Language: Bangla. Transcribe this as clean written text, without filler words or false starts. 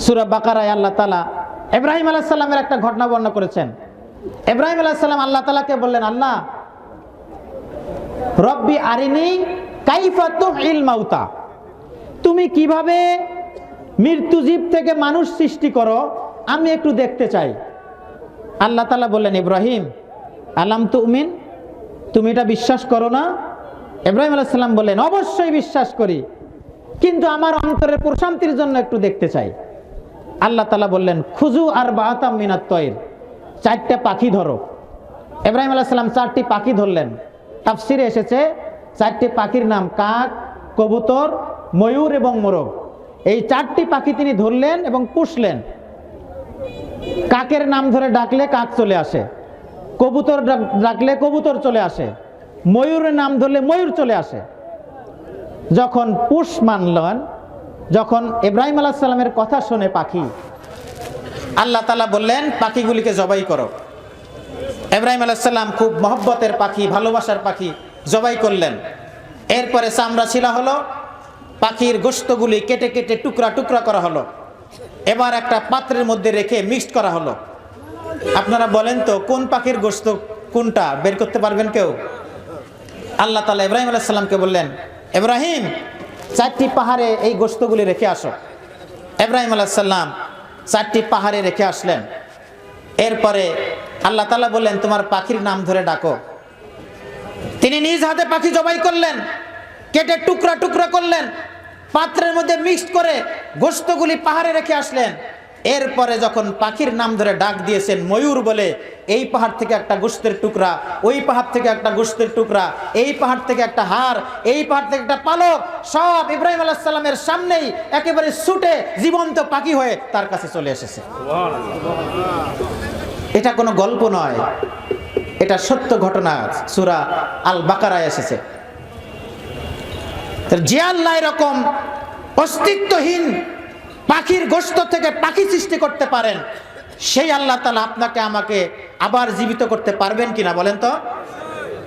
সূরা বাকারায় আল্লাহ তাআলা ইব্রাহিম আলাইহিস সালামের একটা ঘটনা বর্ণনা করেছেন। ইব্রাহিম আলাইহিস সালাম আল্লাহ তাআলাকে বললেন, আল্লাহ রব্বি আরিনি কাইফা তুহিল মাউতা, তুমি কিভাবে মৃত্যুজীব থেকে মানুষ সৃষ্টি করো আমি একটু দেখতে চাই। আল্লাহ তাআলা বললেন, ইব্রাহিম আলাম তুমিন, তুমি এটা বিশ্বাস করো না? ইব্রাহিম আলাইহিস সালাম বললেন, অবশ্যই বিশ্বাস করি, কিন্তু আমার অন্তরের প্রশান্তির জন্য একটু দেখতে চাই। আল্লাহ তাআলা বললেন, খুজু আর বাতাম মিনাত তয়র, চারটা পাখি ধরো। ইব্রাহিম আলাইহিস সালাম চারটি পাখি ধরলেন। তাফসিরে এসেছে চারটি পাখির নাম কাক, কবুতর, ময়ূর এবং মোরগ। এই চারটি পাখি তিনি ধরলেন এবং পুষলেন। কাকের নাম ধরে ডাকলে কাক চলে আসে, কবুতর ডাকলে কবুতর চলে আসে, ময়ূরের নাম ধরলে ময়ূর চলে আসে। যখন পুষ মানলেন, যখন ইব্রাহিম আলাইহিস সালামের কথা শুনে পাখি, আল্লাহ তাআলা বললেন পাখিগুলিকে জবাই করো। ইব্রাহিম আলাইহিস সালাম খুব মহব্বতের পাখি, ভালোবাসার পাখি জবাই করলেন। এরপরে চামড়া ছিলা হলো, পাখির গোশতগুলি কেটে কেটে টুকরা টুকরা করা হলো। এবার একটা পাত্রের মধ্যে রেখে মিক্সড করা হলো। আপনারা বলেন তো কোন পাখির গোশত কোনটা বের করতে পারবেন কেউ? আল্লাহ তাআলা ইব্রাহিম আলাইহিস সালামকে বললেন, ইব্রাহিম চারটি পাহাড়ে এই গোশতগুলি রেখে আসো। ইব্রাহিম আলাইহিস সালাম চারটি পাহাড়ে রেখে আসলেন। এরপরে আল্লাহ তাআলা বললেন, তোমার পাখির নাম ধরে ডাকো। তিনি নিজ হাতে পাখি জবাই করলেন, কেটে টুকরা টুকরা করলেন, পাত্রের মধ্যে মিক্সড করে গোশতগুলি পাহাড়ে রেখে আসলেন। এরপরে যখন পাখির নাম ধরে ডাক দিয়েছেন ময়ূর বলে, এই পাহাড় থেকে একটা গোশতের টুকরা, ওই পাহাড় থেকে একটা গোশতের টুকরা, এই পাহাড় থেকে একটা হাড়, এই পাহাড় থেকে একটা পালক, সব ইব্রাহিম আলাইহিস সালামের সামনেই একেবারে ছুটে জীবন্ত পাখি হয়ে তার কাছে চলে এসেছে। এটা কোনো গল্প নয়, এটা সত্য ঘটনা, সূরা আল বাকারায় এসেছে। যে আল্লাহ এরকম অস্তিত্বহীন পাখির গোশত থেকে পাখি সৃষ্টি করতে পারেন, সেই আল্লাহ তাআলা আপনাকে আমাকে আবার জীবিত করতে পারবেন কিনা বলেন তো?